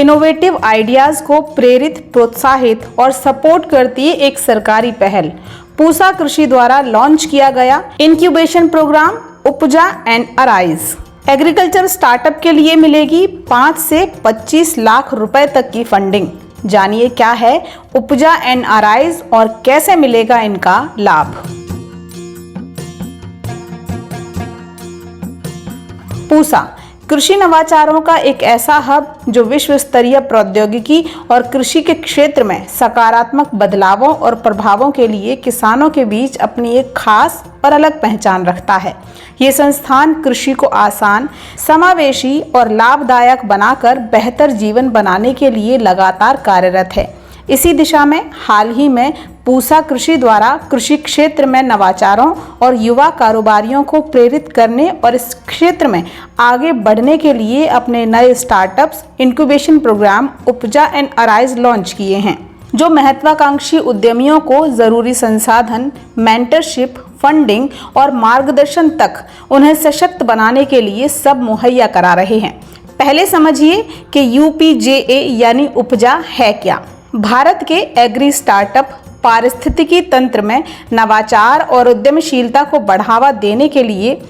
Innovative ideas को प्रेरित, प्रोत्साहित और सपोर्ट करती है एक सरकारी पहल पूसा कृषि द्वारा लॉन्च किया गया इंक्यूबेशन प्रोग्राम उपजा एंड अराइज। एग्रीकल्चर स्टार्टअप के लिए मिलेगी 5 से 25 लाख रुपए तक की फंडिंग। जानिए क्या है उपजा एंड अराइज और कैसे मिलेगा इनका लाभ। पूसा कृषि नवाचारों का एक ऐसा हब जो विश्व स्तरीय प्रौद्योगिकी और कृषि के क्षेत्र में सकारात्मक बदलावों और प्रभावों के लिए किसानों के बीच अपनी एक खास और अलग पहचान रखता है। ये संस्थान कृषि को आसान, समावेशी और लाभदायक बनाकर बेहतर जीवन बनाने के लिए लगातार कार्यरत है। इसी दिशा में हाल ही में पूसा कृषि द्वारा कृषि क्षेत्र में नवाचारों और युवा कारोबारियों को प्रेरित करने और इस क्षेत्र में आगे बढ़ने के लिए अपने नए स्टार्टअप्स इंक्यूबेशन प्रोग्राम उपजा एंड अराइज लॉन्च किए हैं, जो महत्वाकांक्षी उद्यमियों को जरूरी संसाधन, मेंटरशिप, फंडिंग और मार्गदर्शन तक उन्हें सशक्त बनाने के लिए सब मुहैया करा रहे हैं। पहले समझिए कि UPJA यानी उपजा है क्या। भारत के एग्री स्टार्टअप पारिस्थितिकी तंत्र में नवाचार और उद्यमशीलता को बढ़ावा देने के लिए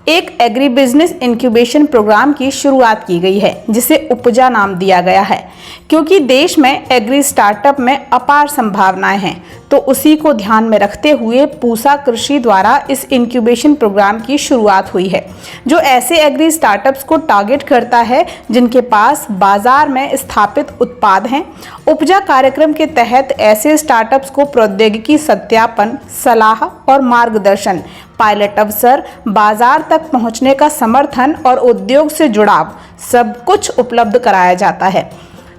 एक एग्री बिजनेस इंक्यूबेशन प्रोग्राम की शुरुआत की गई है, जिसे उपजा नाम दिया गया है। क्योंकि देश में एग्री स्टार्टअप में अपार संभावनाएं हैं, तो उसी को ध्यान में रखते हुए पूसा कृषि द्वारा इस इंक्यूबेशन प्रोग्राम की शुरुआत हुई है, जो ऐसे एग्री स्टार्टअप्स को टारगेट करता है जिनके पास बाजार में स्थापित उत्पाद हैं। उपजा कार्यक्रम के तहत ऐसे स्टार्टअप्स को प्रौद्योगिकी सत्यापन, सलाह और मार्गदर्शन, पायलट अवसर, बाजार तक पहुंचने का समर्थन और उद्योग से जुड़ाव सब कुछ उपलब्ध कराया जाता है।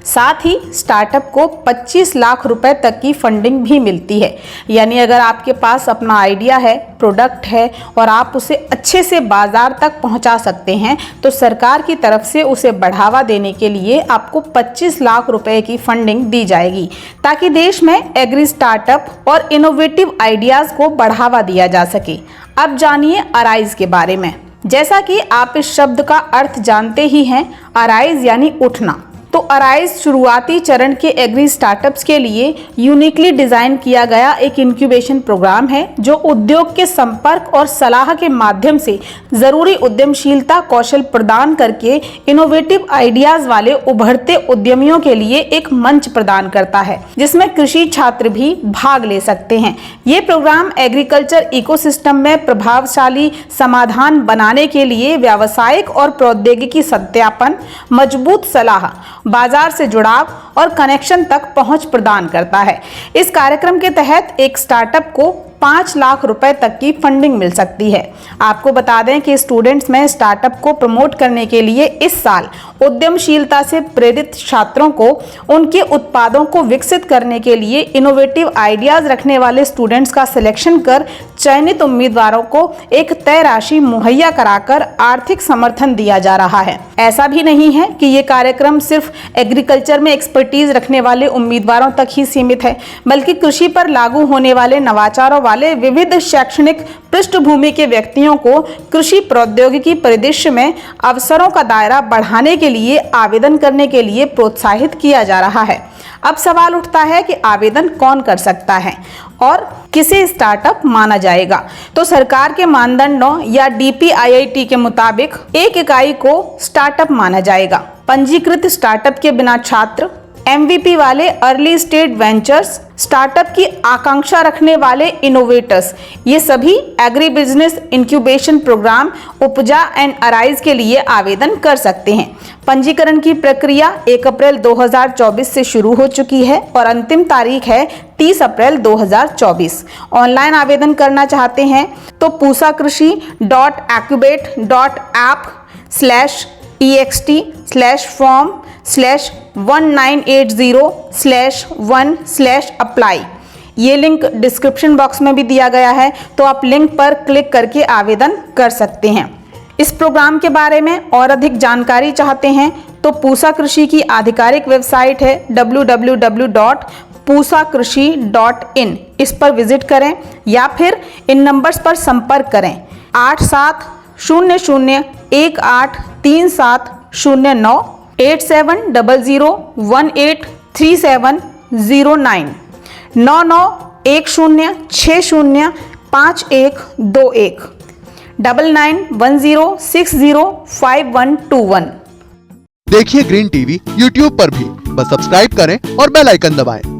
साथ ही स्टार्टअप को 25 लाख रुपए तक की फंडिंग भी मिलती है। यानी अगर आपके पास अपना आइडिया है, प्रोडक्ट है और आप उसे अच्छे से बाजार तक पहुंचा सकते हैं, तो सरकार की तरफ से उसे बढ़ावा देने के लिए आपको 25 लाख रुपए की फंडिंग दी जाएगी, ताकि देश में एग्री स्टार्टअप और इनोवेटिव आइडियाज को बढ़ावा दिया जा सके। अब जानिए अराइज के बारे में। जैसा कि आप इस शब्द का अर्थ जानते ही हैं, अराइज यानी उठना। तो अराइज शुरुआती चरण के एग्री स्टार्टअप्स के लिए यूनिकली डिजाइन किया गया एक इंक्यूबेशन प्रोग्राम है, जो उद्योग के संपर्क और सलाह के माध्यम से जरूरी उद्यमशीलता कौशल प्रदान करके इनोवेटिव आइडियाज वाले उभरते उद्यमियों के लिए एक मंच प्रदान करता है, जिसमें कृषि छात्र भी भाग ले सकते हैं। ये प्रोग्राम एग्रीकल्चर इकोसिस्टम में प्रभावशाली समाधान बनाने के लिए व्यावसायिक और प्रौद्योगिकी सत्यापन, मजबूत सलाह, बाजार से जुड़ाव और कनेक्शन तक पहुंच प्रदान करता है। इस कार्यक्रम के तहत एक स्टार्टअप को 5 लाख रुपए तक की फंडिंग मिल सकती है। आपको बता दें कि स्टूडेंट्स में स्टार्टअप को प्रमोट करने के लिए इस साल उद्यमशीलता से प्रेरित छात्रों को उनके उत्पादों को विकसित करने के लिए इनोवेटिव आइडियाज रखने वाले स्टूडेंट्स का सिलेक्शन कर चयनित उम्मीदवारों को एक तय राशि मुहैया कराकर आर्थिक समर्थन दिया जा रहा है। ऐसा भी नहीं है कि ये कार्यक्रम सिर्फ एग्रीकल्चर में एक्सपर्टीज रखने वाले उम्मीदवारों तक ही सीमित है, बल्कि कृषि पर लागू होने वाले नवाचारों वाले विविध शैक्षणिक पृष्ठभूमि के व्यक्तियों को कृषि प्रौद्योगिकी परिदृश्य में अवसरों का दायरा बढ़ाने के लिए आवेदन करने के लिए प्रोत्साहित किया जा रहा है। अब सवाल उठता है कि आवेदन कौन कर सकता है और किसे स्टार्टअप माना जाएगा। तो सरकार के मानदंडों या DPIIT के मुताबिक एक इकाई को स्टार्टअप माना जाएगा। पंजीकृत स्टार्टअप के बिना छात्र, MVP वाले अर्ली स्टेज वेंचर्स, स्टार्टअप की आकांक्षा रखने वाले इनोवेटर्स, ये सभी एग्री बिजनेस इंक्यूबेशन प्रोग्राम उपजा एंड अराइज के लिए आवेदन कर सकते हैं। पंजीकरण की प्रक्रिया 1 अप्रैल 2024 से शुरू हो चुकी है और अंतिम तारीख है 30 अप्रैल 2024। ऑनलाइन आवेदन करना चाहते हैं तो pusakrushi.acubate.app/ext/1980/1/apply ये लिंक डिस्क्रिप्शन बॉक्स में भी दिया गया है, तो आप लिंक पर क्लिक करके आवेदन कर सकते हैं। इस प्रोग्राम के बारे में और अधिक जानकारी चाहते हैं तो पूसा कृषि की आधिकारिक वेबसाइट है www.pusakrushi.in, इस पर विजिट करें या फिर इन नंबर्स पर संपर्क करें 8700183709 8700183709 9910605121 9910605121। देखिए ग्रीन टीवी यूट्यूब पर भी, बस सब्सक्राइब करें और बेल आइकन दबाएं।